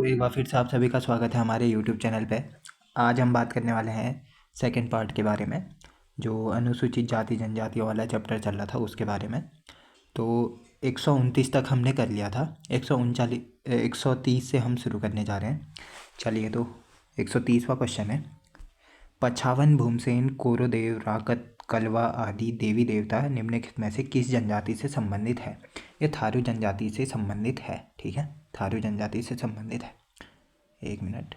तो एक बार फिर से आप सभी का स्वागत है हमारे यूट्यूब चैनल पे। आज हम बात करने वाले हैं सेकंड पार्ट के बारे में, जो अनुसूचित जाति जनजातियों वाला चैप्टर चल रहा था उसके बारे में। तो 129 तक हमने कर लिया था। 130 से हम शुरू करने जा रहे हैं। चलिए, तो 130वां क्वेश्चन है। पछावन, भूमसेन, कोरोदेव, राकत, कलवा आदि देवी देवता निम्नलिखित में से किस जनजाति से संबंधित है? ये थारू जनजाति से संबंधित है। ठीक है, थारू जनजाति से संबंधित है। एक मिनट।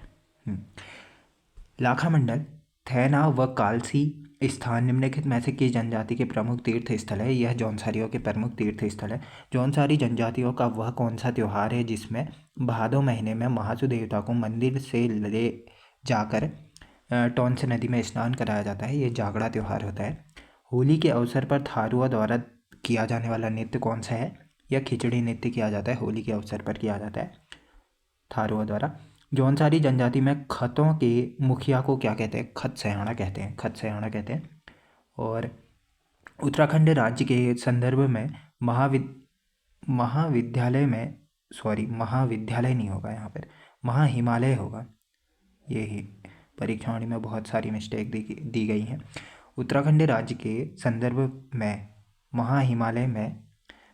लाखा मंडल, थैना व कालसी स्थान निम्नलिखित में से किस जनजाति के प्रमुख तीर्थ स्थल है? यह जौनसारियों के प्रमुख तीर्थ स्थल है। जौनसारी जनजातियों का वह कौन सा त्यौहार है जिसमें भादो महीने में महासू देवता को मंदिर से ले जाकर टोंस नदी में स्नान कराया जाता है? ये जागड़ा त्यौहार होता है। होली के अवसर पर थारुओं द्वारा किया जाने वाला नृत्य कौन सा है? यह खिचड़ी नृत्य किया जाता है, होली के अवसर पर किया जाता है थारुओं द्वारा। जौनसारी जनजाति में खतों के मुखिया को क्या कहते हैं? खत सयाना कहते हैं, खत सयाना कहते हैं। और उत्तराखंड राज्य के संदर्भ में महाविद्यालय में, सॉरी महाविद्यालय नहीं होगा यहाँ पर, महाहिमालय होगा। यही परीक्षाओं में बहुत सारी मिस्टेक दी गई हैं। उत्तराखंड राज्य के संदर्भ में महाहिमालय में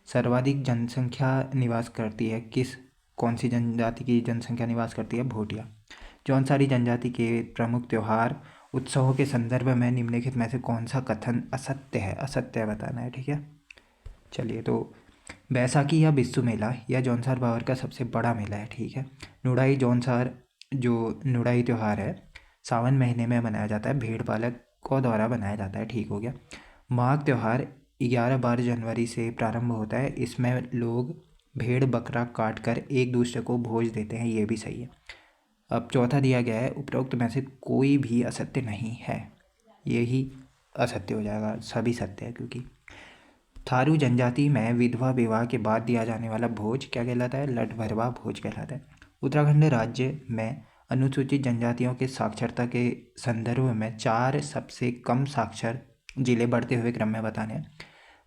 सर्वाधिक जनसंख्या निवास करती है कौन सी जनजाति की जनसंख्या निवास करती है? भोटिया। जौनसारी जनजाति के प्रमुख त्यौहार उत्सवों के संदर्भ में निम्नलिखित में से कौन सा कथन असत्य है? असत्य बताना है। ठीक है, चलिए, तो बैसाखी या बिस्सू मेला यह जौनसार बावर का सबसे बड़ा मेला है। ठीक है। नुड़ाई जौनसार, जो नुड़ाई त्यौहार है, सावन महीने में मनाया जाता है, भेड़ पालकों द्वारा बनाया जाता है। ठीक हो गया। माघ त्यौहार 11-12 जनवरी से प्रारंभ होता है। इसमें लोग भेड़ बकरा काट कर एक दूसरे को भोज देते हैं। ये भी सही है। अब चौथा दिया गया है, उपरोक्त में से कोई भी असत्य नहीं है। यही असत्य हो जाएगा, सभी सत्य है। क्योंकि थारू जनजाति में विधवा विवाह के बाद दिया जाने वाला भोज क्या कहलाता है? लठ भरवा भोज कहलाता है। उत्तराखंड राज्य में अनुसूचित जनजातियों के साक्षरता के संदर्भ में 4 सबसे कम साक्षर जिले बढ़ते हुए क्रम में बताने हैं।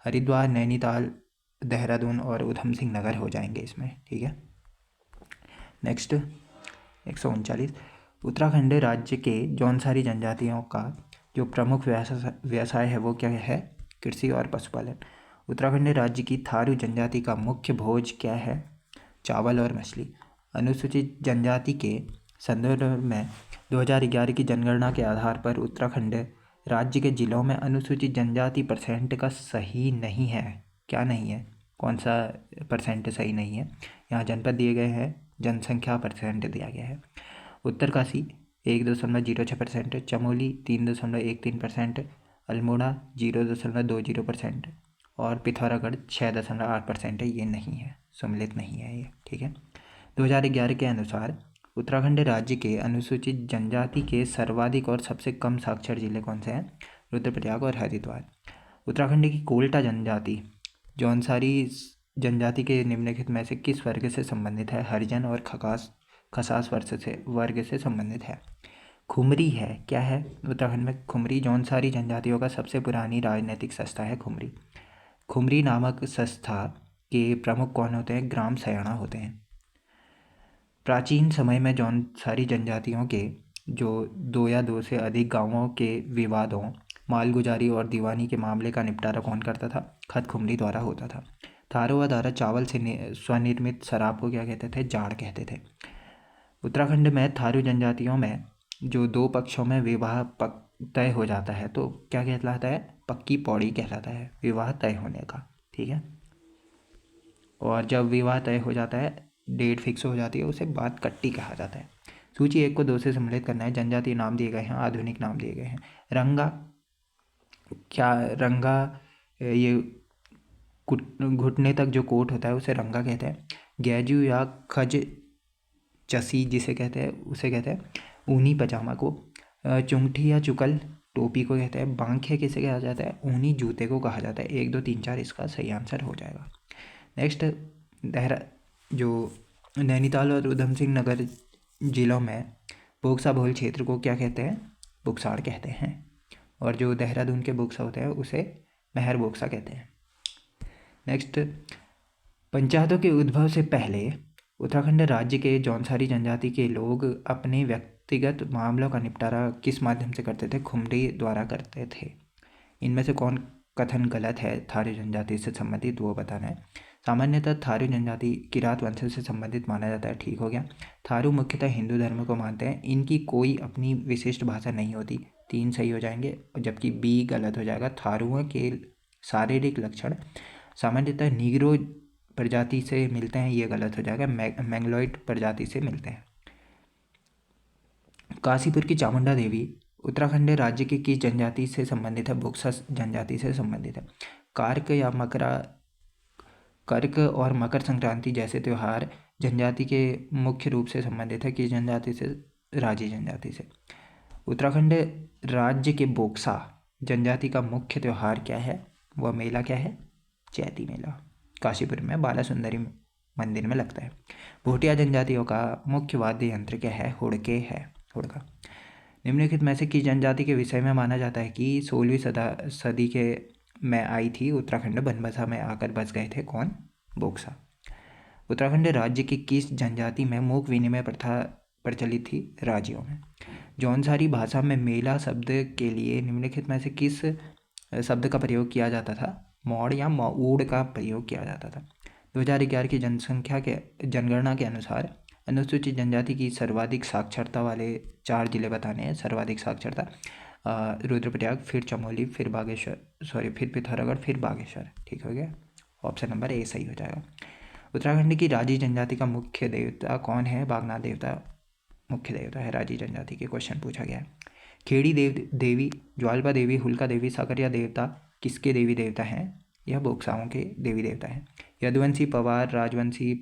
हरिद्वार, नैनीताल, देहरादून और उधम सिंह नगर हो जाएंगे इसमें। ठीक है। नेक्स्ट 139। उत्तराखंड राज्य के जौनसारी जनजातियों का जो प्रमुख व्यवसाय है वो क्या है? कृषि और पशुपालन। उत्तराखंड राज्य की थारू जनजाति का मुख्य भोज क्या है? चावल और मछली। अनुसूचित जनजाति के संदर्भ में 2011 की जनगणना के आधार पर उत्तराखंड राज्य के जिलों में अनुसूचित जनजाति परसेंट का सही नहीं है। क्या नहीं है? कौन सा परसेंट सही नहीं है? यहाँ जनपद दिए गए हैं, जनसंख्या परसेंट दिया गया है। उत्तरकाशी 1.06%, चमोली 3.13%, अल्मोड़ा 0.20% और पिथौरागढ़ 6.8% है। ये नहीं है, सम्मिलित नहीं है ये। ठीक है। 2011 के अनुसार उत्तराखंड राज्य के अनुसूचित जनजाति के सर्वाधिक और सबसे कम साक्षर जिले कौन से हैं? रुद्रप्रयाग और हरिद्वार। उत्तराखंड की कोल्टा जनजाति जौनसारी जनजाति के निम्नलिखित में से किस वर्ग से संबंधित है? हरिजन और खसास वर्ग से संबंधित है। खुमरी है, क्या है? उत्तराखंड में खुमरी जौनसारी जनजातियों का सबसे पुरानी राजनीतिक संस्था है। खुमरी नामक संस्था के प्रमुख कौन होते हैं? ग्राम सयाना होते हैं। प्राचीन समय में जौनसारी जनजातियों के जो 2 या 2 से अधिक गांवों के विवादों, मालगुजारी और दीवानी के मामले का निपटारा कौन करता था? खत खुमरी द्वारा होता था। थारुआ द्वारा चावल से स्वनिर्मित शराब को क्या कहते थे? जाड़ कहते थे। उत्तराखंड में थारू जनजातियों में जो 2 पक्षों में विवाह तय हो जाता है तो क्या कहलाता है? पक्की पौड़ी कहलाता है, विवाह तय होने का। ठीक है। और जब विवाह तय हो जाता है, डेट फिक्स हो जाती है, उसे बात कट्टी कहा जाता है। सूची 1 को 2 से सम्मिलित करना है। जनजातीय नाम दिए गए हैं, आधुनिक नाम दिए गए हैं। रंगा, क्या रंगा? ये घुटने तक जो कोट होता है उसे रंगा कहते हैं। गैजू या खज चसी जिसे कहते हैं उसे कहते हैं ऊनी पजामा को। चुंगठी या चुकल टोपी को कहते हैं। बांखे किसे कहा जाता है? ऊनी जूते को कहा जाता है। 1, 2, 3, 4 इसका सही आंसर हो जाएगा। नेक्स्ट, जो नैनीताल और उधम सिंह नगर जिलों में बोक्सा बहुल क्षेत्र को क्या कहते हैं? बुक्साड़ कहते हैं। और जो देहरादून के बोक्सा होते हैं उसे महर बोक्सा कहते हैं। नेक्स्ट, पंचायतों के उद्भव से पहले उत्तराखंड राज्य के जौनसारी जनजाति के लोग अपने व्यक्तिगत मामलों का निपटारा किस माध्यम से करते थे? खुमरी द्वारा करते थे। इनमें से कौन कथन गलत है थारू जनजाति से संबंधित, वो बताना है। सामान्यतः थारू जनजाति किरात वंश से संबंधित माना जाता है, ठीक हो गया। थारू मुख्यतः हिंदू धर्म को मानते हैं, इनकी कोई अपनी विशिष्ट भाषा नहीं होती, 3 सही हो जाएंगे, जबकि बी गलत हो जाएगा। थारुओं के शारीरिक लक्षण सामान्यतः नीग्रो प्रजाति से मिलते हैं, ये गलत हो जाएगा। मैंगलोइड प्रजाति से मिलते हैं। काशीपुर की चामुंडा देवी उत्तराखंड राज्य की किस जनजाति से संबंधित है? बुक्सा जनजाति से संबंधित है। कर्क और मकर संक्रांति जैसे त्यौहार जनजाति के मुख्य रूप से संबंधित है, किस जनजाति से? राजी जनजाति से। उत्तराखंड राज्य के बोक्सा जनजाति का मुख्य त्यौहार क्या है? वह मेला क्या है? चैती मेला। काशीपुर में बाला सुंदरी मंदिर में लगता है। भोटिया जनजातियों का मुख्य वाद्य यंत्र क्या है? हुड़के है, हुड़का। निम्नलिखित में से किस जनजाति के विषय में माना जाता है कि 16वीं सदी के में आई थी, उत्तराखंड बनबसा में आकर बस गए थे? कौन? बोक्सा। उत्तराखंड राज्य की किस जनजाति में मूक विनिमय प्रथा प्रचलित थी? राज्यों में। जौनसारी भाषा में मेला शब्द के लिए निम्नलिखित में से किस शब्द का प्रयोग किया जाता था? मौड़ या मऊड़ का प्रयोग किया जाता था। 2011 की जनगणना के अनुसार अनुसूचित जनजाति की सर्वाधिक साक्षरता वाले 4 जिले बताने हैं। सर्वाधिक साक्षरता रुद्रप्रयाग, फिर चमोली, फिर फिर पिथौरागढ़, फिर बागेश्वर, ठीक हो गया। ऑप्शन नंबर ए सही हो जाएगा। उत्तराखंड की राजी जनजाति का मुख्य देवता कौन है? बागनाथ देवता मुख्य देवता है राजी जनजाति के। क्वेश्चन पूछा गया है। खेड़ी देवी, ज्वालपा देवी, हुल्का देवी, साकरिया देवता किसके देवी देवता हैं? यह बोक्साओं के देवी देवता हैं। यदुवंशी, पवार, राजवंशी,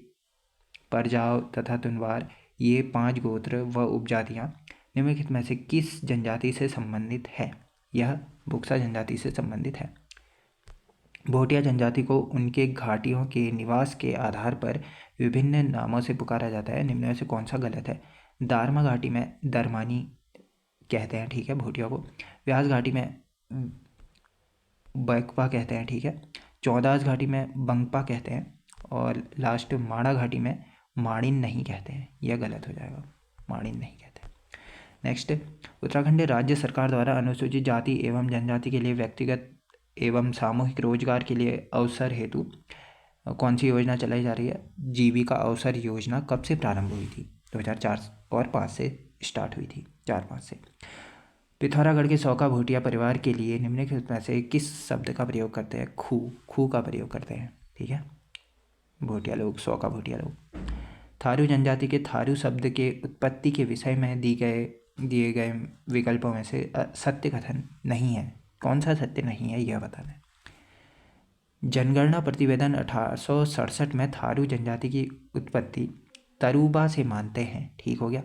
परजाव तथा तुनवार, ये 5 गोत्र व उपजातियाँ निम्नलिखित में से किस जनजाति से संबंधित है? यह बोक्सा जनजाति से संबंधित है। भोटिया जनजाति को उनके घाटियों के निवास के आधार पर विभिन्न नामों से पुकारा जाता है, निम्न में से कौन सा गलत है? दारमा घाटी में दरमानी कहते हैं, ठीक है, भोटिया को। व्यास घाटी में बैकपा कहते हैं, ठीक है। चौदास घाटी में बंगपा कहते हैं, और लास्ट माड़ा घाटी में माड़िन नहीं कहते हैं, यह गलत हो जाएगा, माड़िन नहीं कहते। नेक्स्ट, उत्तराखंड राज्य सरकार द्वारा अनुसूचित जाति एवं जनजाति के लिए व्यक्तिगत एवं सामूहिक रोजगार के लिए अवसर हेतु कौन सी योजना चलाई जा रही है? जीविका अवसर योजना कब से प्रारंभ हुई थी? 2004 और 5 से स्टार्ट हुई थी, 4-5 से। पिथौरागढ़ के सौका भोटिया परिवार के लिए निम्नलिखित में से किस शब्द का प्रयोग करते हैं? खू का प्रयोग करते हैं, ठीक है, भोटिया लोग, सौका भोटिया लोग। थारू जनजाति के थारू शब्द के उत्पत्ति के विषय में दिए गए विकल्पों में से सत्य कथन नहीं है, कौन सा सत्य नहीं है, यह बताना है। जनगणना प्रतिवेदन 1867 में थारू जनजाति की उत्पत्ति तरूबा से मानते हैं, ठीक हो गया।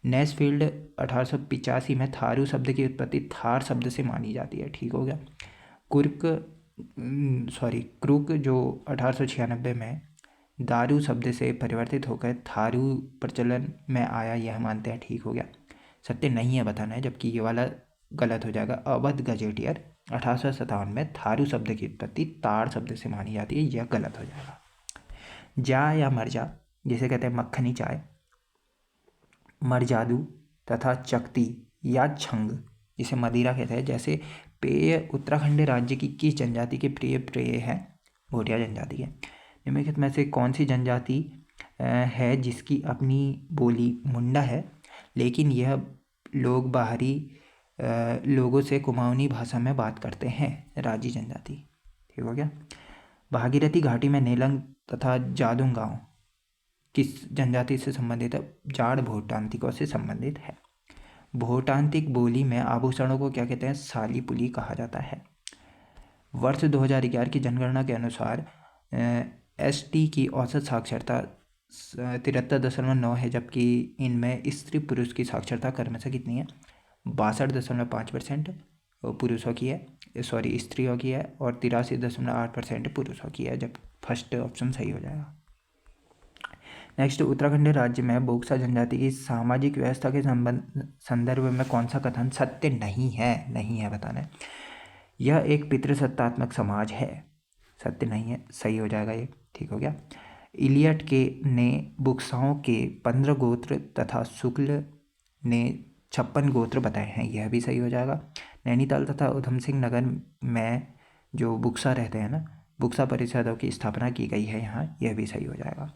नेसफील्ड 1885 में थारू शब्द की उत्पत्ति थार शब्द से मानी जाती है, ठीक हो गया। क्रुक जो 1896 में दारू शब्द से परिवर्तित होकर थारू प्रचलन में आया, यह मानते हैं, ठीक हो गया। सत्य नहीं है बताना है, जबकि ये वाला गलत हो जाएगा। अवध गजेटियर 1857 में थारू शब्द की उत्पत्ति ताड़ शब्द से मानी जाती है, यह गलत हो जाएगा। जा या मरजा जिसे कहते हैं मक्खनी चाय, मरजादू तथा चकती या छंग जिसे मदिरा कहते हैं जैसे पेय उत्तराखंड राज्य की किस जनजाति के प्रिय पेय है? भोटिया जनजाति है। निम्नलिखित में से कौन सी जनजाति है जिसकी अपनी बोली मुंडा है, लेकिन यह लोग बाहरी लोगों से कुमाऊनी भाषा में बात करते हैं? राजी जनजाति, ठीक हो गया। भागीरथी घाटी में नेलंग तथा जादुंग गांव किस जनजाति से संबंधित है? जाड़ भोटांतिकों से संबंधित है। भोटांतिक बोली में आभूषणों को क्या कहते हैं? साली पुली कहा जाता है। वर्ष 2011 की जनगणना के अनुसार ST की औसत साक्षरता 73.9 है, जबकि इनमें स्त्री पुरुष की साक्षरता क्रमशः कितनी है? 62.5% पुरुषों की है, स्त्रियों की है, और 83.8% पुरुषों की है, जब फर्स्ट ऑप्शन सही हो जाएगा। नेक्स्ट, उत्तराखंड राज्य में बोक्सा जनजाति की सामाजिक व्यवस्था के संदर्भ में कौन सा कथन सत्य नहीं है बताना है। यह एक पितृसत्तात्मक समाज है, सत्य नहीं है, सही हो जाएगा ये, ठीक हो गया। इलियट के ने बुक्साओं के 15 गोत्र तथा शुक्ल ने 56 गोत्र बताए हैं, यह भी सही हो जाएगा। नैनीताल तथा उधम सिंह नगर में जो बुक्सा रहते हैं ना, बुक्सा परिषदों की स्थापना की गई है यहाँ, यह भी सही हो जाएगा।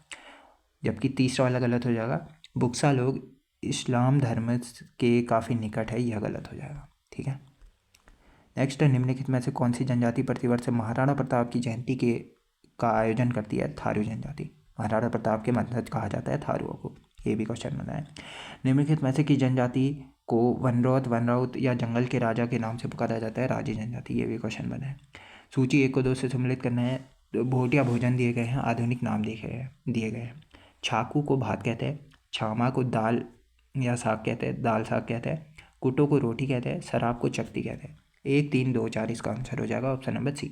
जबकि तीसरा वाला गलत हो जाएगा, बुक्सा लोग इस्लाम धर्म के काफ़ी निकट है, यह गलत हो जाएगा। ठीक है। नेक्स्ट, निम्नलिखित में से कौन सी जनजाति प्रतिवर्ष महाराणा प्रताप की जयंती का आयोजन करती है? थारू जनजाति। महाराणा प्रताप के वंशज कहा जाता है थारुओं को, ये भी क्वेश्चन बना है। निम्नलिखित में से किस जनजाति को वनरौत, वनराउत या जंगल के राजा के नाम से पुकारा जाता है? राजी जनजाति, ये भी क्वेश्चन बना है। सूची 1 को 2 से सम्मिलित करना है। भोटिया भोजन दिए गए हैं, आधुनिक नाम दिए गए हैं। छाकू को भात कहते हैं, छामा को दाल या साग कहते हैं, दाल साग कहते हैं, कुटो को रोटी कहते हैं, शराब को चकती कहते हैं। 1, 3, 2, 4 इसका आंसर हो जाएगा ऑप्शन नंबर सी।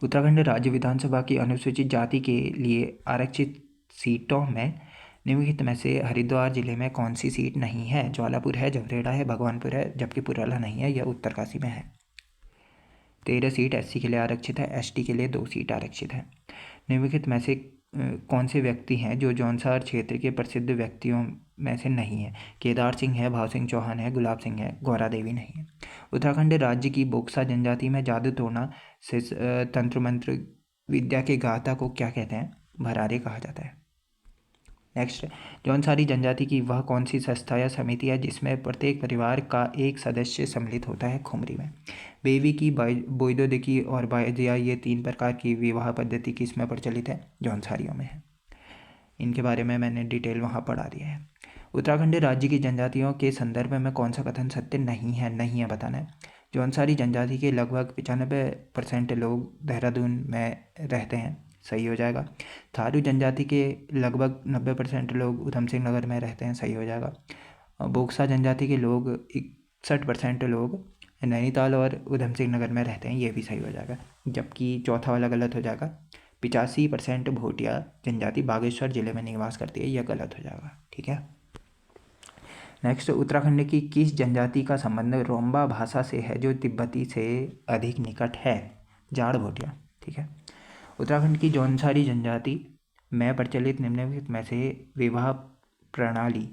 उत्तराखंड राज्य विधानसभा की अनुसूचित जाति के लिए आरक्षित सीटों में निम्नलिखित में से हरिद्वार जिले में कौन सी सीट नहीं है? ज्वालापुर है, जवरेड़ा है, भगवानपुर है, जबकि पुराला नहीं है, यह उत्तरकाशी में है। 13 सीट SC के लिए आरक्षित है, ST के लिए 2 सीट आरक्षित है। निम्नलिखित में से कौन से व्यक्ति हैं जो जौनसार क्षेत्र के प्रसिद्ध व्यक्तियों में से नहीं है? केदार सिंह है, भाव सिंह चौहान है, गुलाब सिंह है, गौरा देवी नहीं है। उत्तराखंड राज्य की बोक्सा जनजाति में जादू टोना से तंत्र मंत्र विद्या के गाथा को क्या कहते हैं? भरारे कहा जाता है। नेक्स्ट, जौनसारी जनजाति की वह कौन सी संस्था या समिति है जिसमें प्रत्येक परिवार का एक सदस्य सम्मिलित होता है? खुमरी में। बेवी की, बोइदोदिकी और बायजिया, ये 3 प्रकार की विवाह पद्धति किस में प्रचलित है? जौनसारियों में है। इनके बारे में मैंने डिटेल वहाँ पढ़ा दिया है। उत्तराखंड राज्य की जनजातियों के संदर्भ में कौन सा कथन सत्य नहीं है बताना है। जौनसारी जनजाति के लगभग 95% लोग देहरादून में रहते हैं, सही हो जाएगा। थारू जनजाति के लगभग 90% लोग उधम सिंह नगर में रहते हैं, सही हो जाएगा। बोक्सा जनजाति के लोग 61% लोग नैनीताल और उधम सिंह नगर में रहते हैं, ये भी सही हो जाएगा। जबकि चौथा वाला गलत हो जाएगा। 85% भोटिया जनजाति बागेश्वर जिले में निवास करती है, यह गलत हो जाएगा। ठीक है। नेक्स्ट, उत्तराखंड की किस जनजाति का संबंध रोम्बा भाषा से है जो तिब्बती से अधिक निकट है? जाड़ भोटिया। ठीक है। उत्तराखंड की जौनसारी जनजाति में प्रचलित निम्नलिखित में से विवाह प्रणाली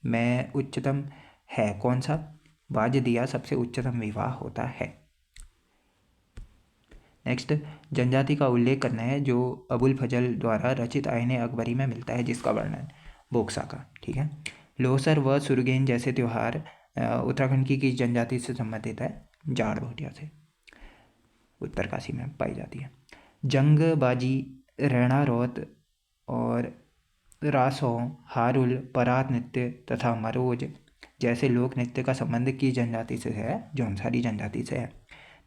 में उच्चतम है कौन सा? बाजदिया सबसे उच्चतम विवाह होता है। नेक्स्ट, जनजाति का उल्लेख करना है जो अबुल फजल द्वारा रचित आईने अकबरी में मिलता है, जिसका वर्णन बोक्सा का। ठीक है। लोसर व सुरगेन जैसे त्यौहार उत्तराखंड की किस जनजाति से संबंधित है? जाड़ भोटिया से, उत्तरकाशी में पाई जाती है। जंगबाजी, रैणा रौत और रासो, हारुल, परात नृत्य तथा मरोज जैसे लोक नृत्य का संबंध किस जनजाति से है? जौनसारी जनजाति से है।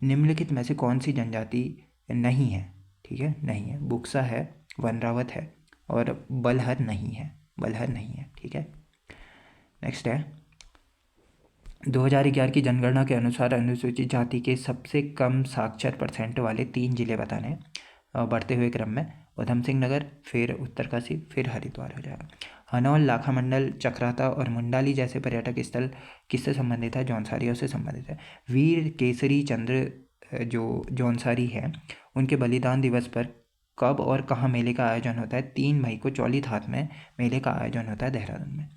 निम्नलिखित में से कौन सी जनजाति नहीं है? ठीक है, नहीं है। बुक्सा है, वनरावत है और बलहर नहीं है, ठीक है। नेक्स्ट है 2011 की जनगणना के अनुसार अनुसूचित जाति के सबसे कम साक्षर % वाले 3 जिले बताने हैं बढ़ते हुए क्रम में। उधम सिंह नगर, फिर उत्तरकाशी, फिर हरिद्वार हो जाएगा। हनौल, लाखामंडल, चक्राता और मुंडाली जैसे पर्यटक स्थल किससे संबंधित है? जौनसारियों से संबंधित है। वीर केसरी चंद्र जो जौनसारी है, उनके बलिदान दिवस पर कब और कहाँ मेले का आयोजन होता है? 3 मई को चौली थात में मेले का आयोजन होता है, देहरादून में।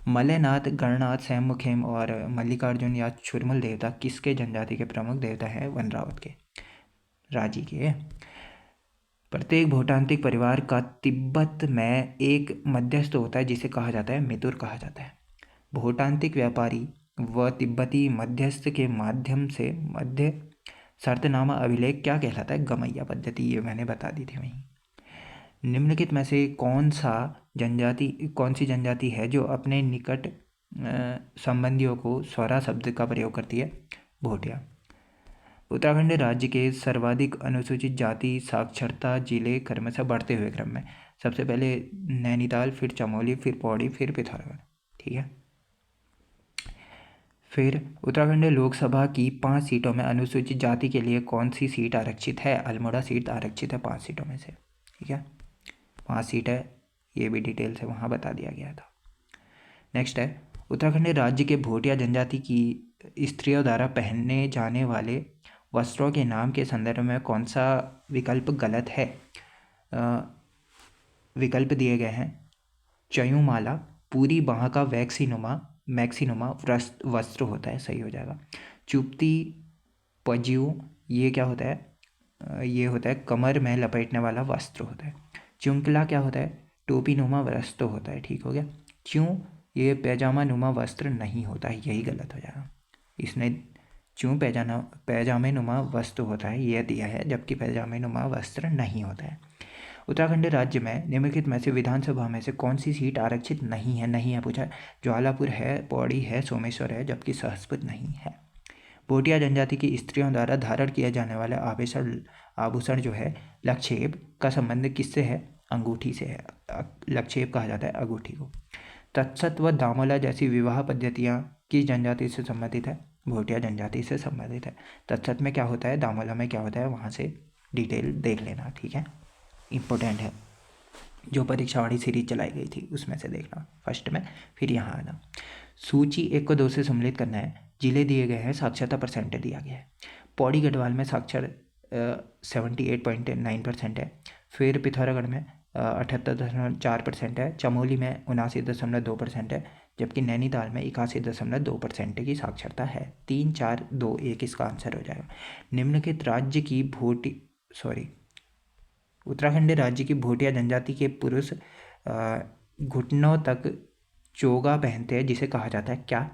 मलयनाथ, गणनाथ, सैमुखेम और मल्लिकार्जुन या छुरमुल देवता किसके जनजाति के प्रमुख देवता हैं? वनरावत के, राजी के। प्रत्येक भूटांतिक परिवार का तिब्बत में एक मध्यस्थ होता है जिसे कहा जाता है मितुर कहा जाता है। भूटांतिक व्यापारी व तिब्बती मध्यस्थ के माध्यम से मध्य शर्तनामा अभिलेख क्या कहलाता है? गमैया पद्धति, ये मैंने बता दी थी वहीं। निम्नलिखित में से कौन सी जनजाति है जो अपने निकट संबंधियों को स्वरा शब्द का प्रयोग करती है? भोटिया। उत्तराखंड राज्य के सर्वाधिक अनुसूचित जाति साक्षरता जिले क्रमशः बढ़ते हुए क्रम में सबसे पहले नैनीताल, फिर चमोली, फिर पौड़ी, फिर पिथौरागढ़। ठीक है। फिर उत्तराखंड लोकसभा की 5 सीटों में अनुसूचित जाति के लिए कौन सी सीट आरक्षित है? अल्मोड़ा सीट आरक्षित है 5 सीटों में से। ठीक है, 5 सीट है, ये भी डिटेल से वहाँ बता दिया गया था। नेक्स्ट है उत्तराखंड राज्य के भोटिया जनजाति की स्त्रियों द्वारा पहनने जाने वाले वस्त्रों के नाम के संदर्भ में कौन सा विकल्प गलत है? विकल्प दिए गए हैं। चयूमाला पूरी बाह का मैक्सिनुमा वस्त्र होता है, सही हो जाएगा। चुपती पजियो ये क्या होता है? ये होता है कमर में लपेटने वाला वस्त्र होता है। चुंकला क्या होता है? टोपी नुमा वस्त्र होता है, ठीक हो गया। क्यों? ये पैजामा नुमा वस्त्र नहीं होता है, यही गलत हो जाएगा। इसने क्यों पैजामे नुमा वस्त्र होता है यह दिया है, जबकि पैजामे नुमा वस्त्र नहीं होता है। उत्तराखंड राज्य में निम्नलिखित में से विधानसभा में से कौन सी सीट आरक्षित नहीं है पूछा है। ज्वालापुर है, पौड़ी है, सोमेश्वर है, जबकि सहसपुर नहीं है। भोटिया जनजाति की स्त्रियों द्वारा धारण किया जाने वाला आभूषण जो है लक्षेप का संबंध किससे है? अंगूठी से है। लक्षेप कहा जाता है अंगूठी को। तत्सत व दामोला जैसी विवाह पद्धतियाँ किस जनजाति से संबंधित है? भोटिया जनजाति से संबंधित है। तत्सत में क्या होता है, दामोला में क्या होता है, वहाँ से डिटेल देख लेना, ठीक है, इम्पोर्टेंट है। जो परीक्षावाणी सीरीज चलाई गई थी उसमें से देखना फर्स्ट में, फिर यहाँ आना। सूची 1 को 2 से सम्मिलित करना है। जिले दिए गए हैं, साक्षरता परसेंटेज दिया गया है। पौड़ी गढ़वाल में साक्षर 78.9% है। फिर पिथौरागढ़ में 78.4% है। चमोली में 79.2% है, जबकि नैनीताल में 81.2% की साक्षरता है। 3, 4, 2, 1 इसका आंसर हो जाएगा। निम्नलिखित राज्य की उत्तराखंड राज्य की भोटिया जनजाति के पुरुष घुटनों तक चोगा पहनते हैं, जिसे कहा जाता है क्या?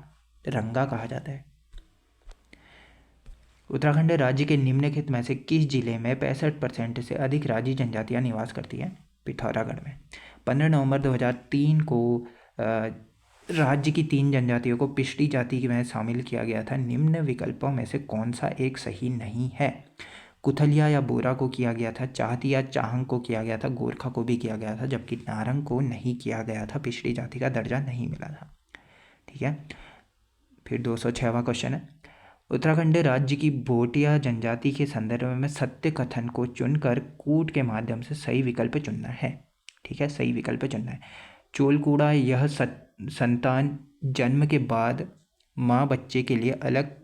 रंगा कहा जाता है। उत्तराखंड राज्य के निम्नलिखित में से किस जिले में 65% से अधिक राजी जनजातियां निवास करती हैं? पिथौरागढ़ में। 15 नवंबर 2003 को राज्य की 3 जनजातियों को पिछड़ी जाति में शामिल किया गया था। निम्न विकल्पों में से कौन सा एक सही नहीं है? कुथलिया या बोरा को किया गया था, चाहती या चाहंग को किया गया था, गोरखा को भी किया गया था, जबकि नारंग को नहीं किया गया था, पिछड़ी जाति का दर्जा नहीं मिला था, ठीक है। फिर 206वां क्वेश्चन है, उत्तराखंड राज्य की भोटिया जनजाति के संदर्भ में सत्य कथन को चुनकर कूट के माध्यम से सही विकल्प चुनना है, ठीक है, सही विकल्प चुनना है। चोलकूड़ा यह संतान जन्म के बाद माँ बच्चे के लिए अलग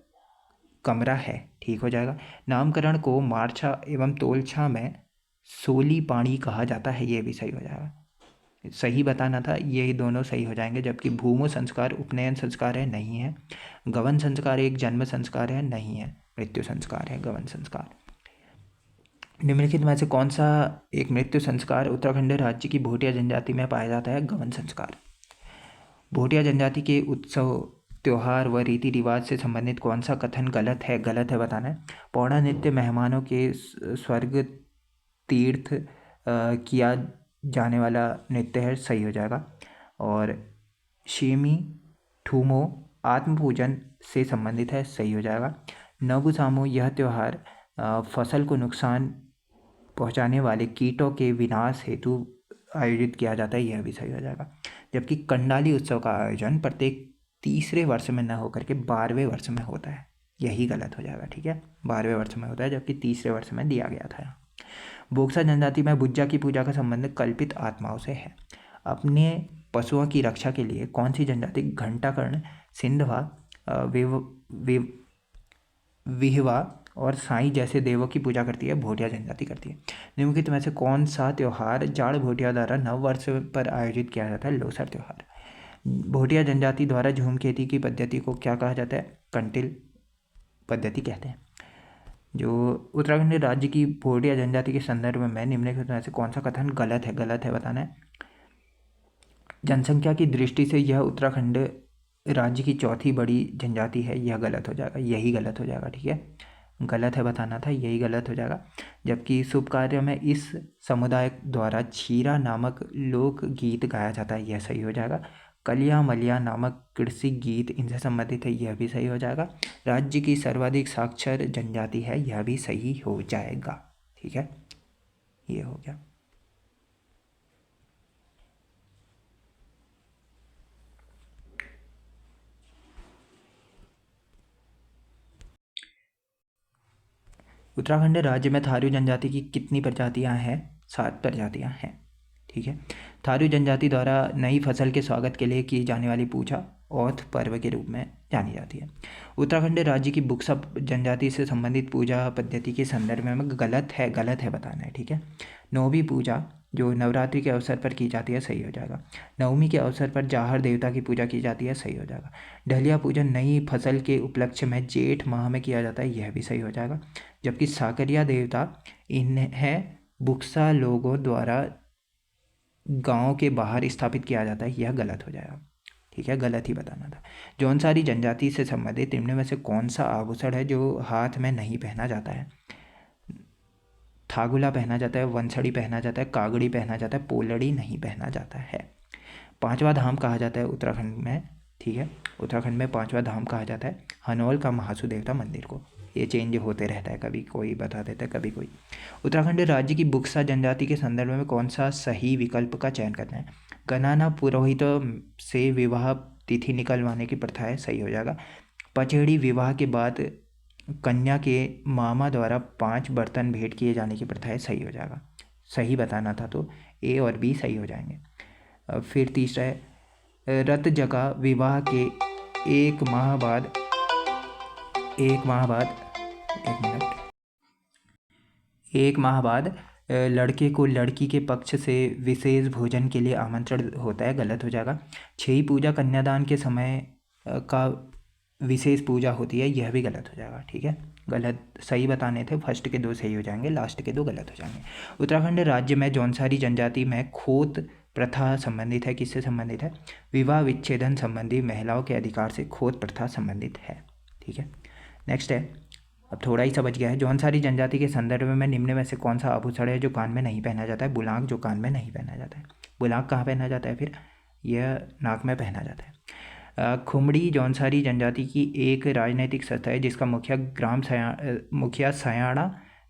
कमरा है, ठीक हो जाएगा। नामकरण को मारछा एवं तोलछा में सोली पानी कहा जाता है, ये भी सही हो जाएगा। सही बताना था, ये दोनों सही हो जाएंगे। जबकि भूमो संस्कार उपनयन संस्कार है, नहीं है। गवन संस्कार एक जन्म संस्कार है, नहीं है। मृत्यु संस्कार है गवन संस्कार। निम्नलिखित में से कौन सा एक मृत्यु संस्कार उत्तराखंड राज्य की भोटिया जनजाति में पाया जाता है? गवन संस्कार। भोटिया जनजाति के उत्सव त्योहार व रीति रिवाज से संबंधित कौन सा कथन गलत है? गलत है बताना है। पौड़ा नृत्य मेहमानों के स्वर्ग तीर्थ किया जाने वाला नृत्य है, सही हो जाएगा। और शेमी ठूमो आत्म पूजन से संबंधित है, सही हो जाएगा। नबुसामो यह त्यौहार फसल को नुकसान पहुंचाने वाले कीटों के विनाश हेतु आयोजित किया जाता है, यह भी सही हो जाएगा। जबकि कंडाली उत्सव का आयोजन प्रत्येक तीसरे वर्ष में न होकर के 12वें वर्ष में होता है, यही गलत हो जाएगा, ठीक है। 12वें वर्ष में होता है, जबकि तीसरे वर्ष में दिया गया था। बोक्सा जनजाति में बुज्जा की पूजा का संबंध कल्पित आत्माओं से है। अपने पशुओं की रक्षा के लिए कौन सी जनजाति घंटाकर्ण, सिंधवा, विहवा और साई जैसे देवों की पूजा करती है? भोटिया जनजाति करती है। निम्नलिखित में से कौन सा त्यौहार जाड़ भोटिया द्वारा नव वर्ष पर आयोजित किया जाता है? लोसर त्यौहार। भोटिया जनजाति द्वारा झूम खेती की पद्धति को क्या कहा जाता है? कंटिल पद्धति कहते हैं। जो उत्तराखंड राज्य की भोटिया जनजाति के संदर्भ में निम्नलिखित में से कौन सा कथन गलत है? गलत है बताना है। जनसंख्या की दृष्टि से यह उत्तराखंड राज्य की चौथी बड़ी जनजाति है, यह गलत हो जाएगा, यही गलत हो जाएगा, ठीक है। गलत है बताना था, यही गलत हो जाएगा। जबकि शुभ कार्य में इस समुदाय द्वारा छीरा नामक लोक गीत गाया जाता है, यह सही हो जाएगा। कलिया मलिया नामक कृषि गीत इनसे संबंधित है, यह भी सही हो जाएगा। राज्य की सर्वाधिक साक्षर जनजाति है, यह भी सही हो जाएगा, ठीक है, ये हो गया। उत्तराखंड राज्य में थारू जनजाति की कितनी प्रजातियां हैं? 7 प्रजातियां हैं, ठीक है। थारू जनजाति द्वारा नई फसल के स्वागत के लिए की जाने वाली पूजा औथ पर्व के रूप में जानी जाती है। उत्तराखंड राज्य की बुक्सा जनजाति से संबंधित पूजा पद्धति के संदर्भ में गलत है बताना है, ठीक है। नौवी पूजा जो नवरात्रि के अवसर पर की जाती है, सही हो जाएगा। नवमी के अवसर पर जाहर देवता की पूजा की जाती है, सही हो जाएगा। डलिया पूजन नई फसल के उपलक्ष्य में जेठ माह में किया जाता है, यह भी सही हो जाएगा। जबकि साकरिया देवता इन्हें बुक्सा लोगों द्वारा गांव के बाहर स्थापित किया जाता है, यह गलत हो जाएगा। ठीक है, गलत ही बताना था। जौनसारी जनजाति से संबंधित निम्न में से कौन सा आभूषण है जो हाथ में नहीं पहना जाता है? थागुला पहना जाता है, वंसड़ी पहना जाता है, कागड़ी पहना जाता है, पोलड़ी नहीं पहना जाता है। पांचवा धाम कहा जाता है उत्तराखंड में, ठीक है, उत्तराखंड में पांचवा धाम कहा जाता है हनौल का महासू देवता मंदिर को। ये चेंज होते रहता है, कभी कोई बता देता है, कभी कोई। उत्तराखंड राज्य की बुक्सा जनजाति के संदर्भ में कौन सा सही विकल्प का चयन करना है? गणाना पुरोहितों से विवाह तिथि निकलवाने की प्रथा है, सही हो जाएगा। पचेड़ी विवाह के बाद कन्या के मामा द्वारा 5 बर्तन भेंट किए जाने की प्रथा है, सही हो जाएगा। सही बताना था तो ए और बी सही हो जाएंगे। फिर तीसरा है रत जगह विवाह के एक माह बाद एक माह बाद लड़के को लड़की के पक्ष से विशेष भोजन के लिए आमंत्रण होता है, गलत हो जाएगा। छही पूजा कन्यादान के समय का विशेष पूजा होती है, यह भी गलत हो जाएगा। ठीक है, गलत सही बताने थे, फर्स्ट के 2 सही हो जाएंगे, लास्ट के 2 गलत हो जाएंगे। उत्तराखंड राज्य में जौनसारी जनजाति में खोत प्रथा संबंधित है, किससे संबंधित है? विवाह विच्छेदन संबंधी महिलाओं के अधिकार से खोत प्रथा संबंधित है। ठीक है, नेक्स्ट है, अब थोड़ा ही समझ गया है। जौनसारी जनजाति के संदर्भ में निम्न में से कौन सा आभूषण है जो कान में नहीं पहना जाता है? बुलांक, जो कान में नहीं पहना जाता है। बुलांक कहाँ पहना जाता है? फिर यह नाक में पहना जाता है। खुमड़ी जौनसारी जनजाति की एक राजनीतिक संस्था है जिसका मुखिया सयाणा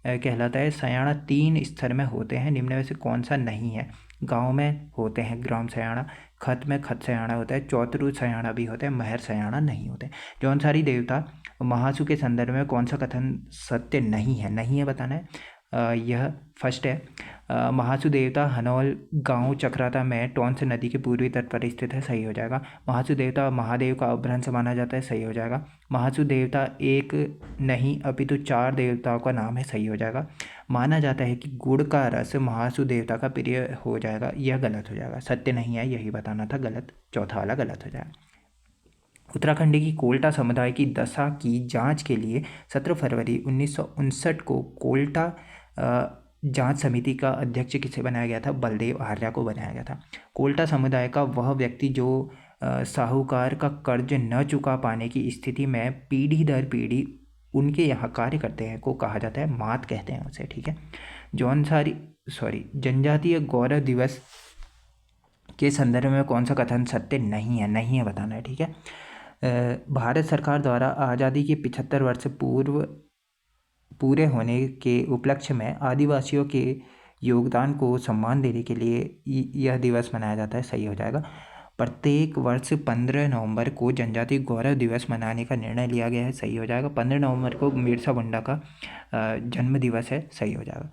कहलाता है। सयाणा 3 स्तर में होते हैं, निम्न में से कौन सा नहीं है? गांव में होते हैं ग्राम सयाणा, खत में खत सयाणा होता है, चौतरू सयाणा भी होते हैं, महर सयाणा नहीं होते। जौनसारी देवता महासू के संदर्भ में कौन सा कथन सत्य नहीं है? नहीं है बताना है। यह फर्स्ट है, महासू देवता हनौल गांव चक्राता में टोंस नदी के पूर्वी तट पर स्थित है, सही हो जाएगा। महासू देवता महादेव का अपभ्रंश माना जाता है, सही हो जाएगा। महासू देवता एक नहीं अपितु 4 देवताओं का नाम है, सही हो जाएगा। माना जाता है कि गुड़ का रस महासू देवता का प्रिय हो जाएगा, यह गलत हो जाएगा। सत्य नहीं है, यही बताना था, गलत, चौथा वाला गलत हो जाएगा। उत्तराखंड की कोल्टा समुदाय की दशा की जांच के लिए 17 फरवरी 1959 को कोल्टा जांच समिति का अध्यक्ष किसे बनाया गया था? बलदेव आर्या को बनाया गया था। कोल्टा समुदाय का वह व्यक्ति जो साहूकार का कर्ज न चुका पाने की स्थिति में पीढ़ी दर पीढ़ी उनके यहाँ कार्य करते हैं को कहा जाता है मात कहते हैं उसे। ठीक है, जनजातीय गौरव दिवस के संदर्भ में कौन सा कथन सत्य नहीं है? नहीं है बताना है। ठीक है, भारत सरकार द्वारा आज़ादी के 75 वर्ष पूरे होने के उपलक्ष्य में आदिवासियों के योगदान को सम्मान देने के लिए यह दिवस मनाया जाता है, सही हो जाएगा। प्रत्येक वर्ष 15 नवंबर को जनजातीय गौरव दिवस मनाने का निर्णय लिया गया है, सही हो जाएगा। 15 नवंबर को बिरसा मुंडा का जन्म दिवस है, सही हो जाएगा।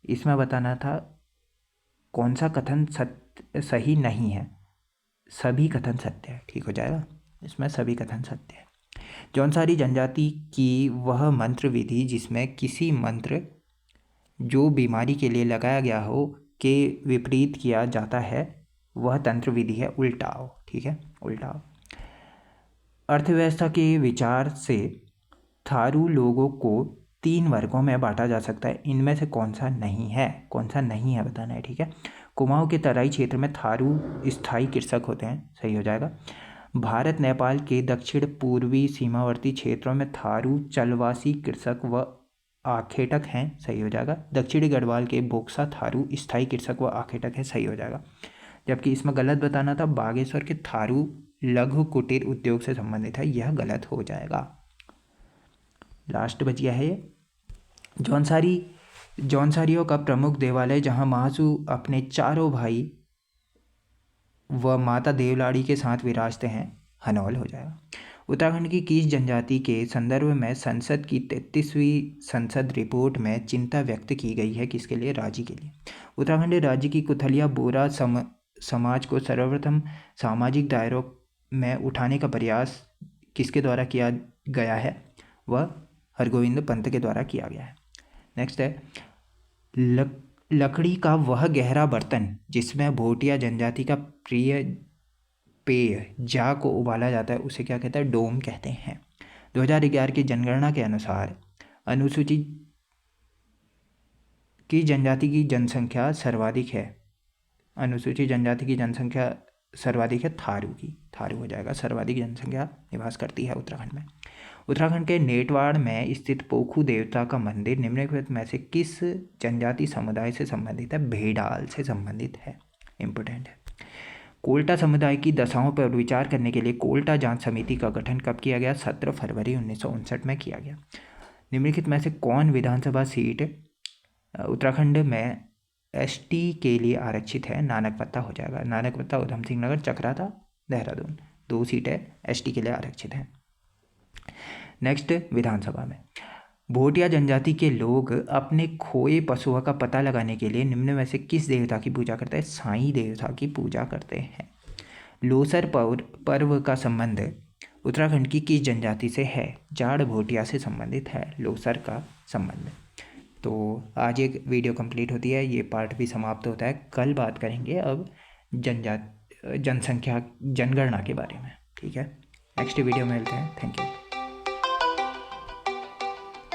इसमें बताना था कौन सा कथन सही नहीं है? सभी कथन सत्य है, ठीक हो जाएगा, इसमें सभी कथन सत्य है। जौनसारी जनजाति की वह मंत्र विधि जिसमें किसी मंत्र जो बीमारी के लिए लगाया गया हो के विपरीत किया जाता है वह तंत्र विधि है उल्टाव। ठीक है, उल्टाव। अर्थव्यवस्था के विचार से थारू लोगों को 3 वर्गों में बांटा जा सकता है, इनमें से कौन सा नहीं है? कौन सा नहीं है बताना है। ठीक है, कुमाऊं के तराई क्षेत्र में थारू स्थायी कृषक होते हैं, सही हो जाएगा। भारत नेपाल के दक्षिण पूर्वी सीमावर्ती क्षेत्रों में थारू चलवासी कृषक व आखेटक हैं, सही हो जाएगा। दक्षिणी गढ़वाल के बोक्सा थारू स्थायी कृषक व आखेटक है, सही हो जाएगा। जबकि इसमें गलत बताना था, बागेश्वर के थारू लघु कुटीर उद्योग से संबंधित है, यह गलत हो जाएगा। लास्ट बच गया है ये जौनसारियों का प्रमुख देवालय जहां महासू अपने चारों भाई व माता देवलाड़ी के साथ विराजते हैं, हनौल हो जाएगा। उत्तराखंड की कीच जनजाति के संदर्भ में संसद की 33वीं संसद रिपोर्ट में चिंता व्यक्त की गई है, किसके लिए? राज्य के लिए। उत्तराखंड राज्य की कुथलिया बोरा समाज को सर्वप्रथम सामाजिक दायरों में उठाने का प्रयास किसके द्वारा किया गया है? वह हरगोविंद पंत के द्वारा किया गया है। नेक्स्ट है लकड़ी का वह गहरा बर्तन जिसमें भोटिया जनजाति का प्रिय पेय जा को उबाला जाता है उसे क्या कहते हैं? डोम कहते हैं। 2011 की जनगणना के अनुसार अनुसूचित की जनजाति की जनसंख्या सर्वाधिक है। अनुसूचित जनजाति की जनसंख्या सर्वाधिक है थारू की। थारू हो जाएगा। सर्वाधिक जनसंख्या निवास करती है उत्तराखंड में। उत्तराखंड के नेटवाड़ में स्थित पोखू देवता का मंदिर निम्नलिखित में से किस जनजाति समुदाय से संबंधित है? भेड़ाल से संबंधित है। इंपोर्टेंट है। कोल्टा समुदाय की दशाओं पर विचार करने के लिए कोल्टा जांच समिति का गठन कब किया गया? 17 फरवरी 1959 में किया गया। निम्नलिखित में से कौन विधानसभा सीट उत्तराखंड में एसटी के लिए आरक्षित है? नानकपत्ता हो जाएगा। नानकपत्ता, उधम सिंह नगर, चकराता, देहरादून, 2 सीटें एसटी के लिए आरक्षित हैं। नेक्स्ट, विधानसभा में भोटिया जनजाति के लोग अपने खोए पशुओं का पता लगाने के लिए निम्न में से किस देवता की पूजा करते हैं? साईं देवता की पूजा करते हैं। लोसर पर्व का संबंध उत्तराखंड की किस जनजाति से है? जाड़ भोटिया से संबंधित है लोसर का संबंध। तो आज एक वीडियो कंप्लीट होती है, ये पार्ट भी समाप्त होता है। कल बात करेंगे अब जनसंख्या जनगणना के बारे में। ठीक है, नेक्स्ट वीडियो में मिलते हैं। Thank you.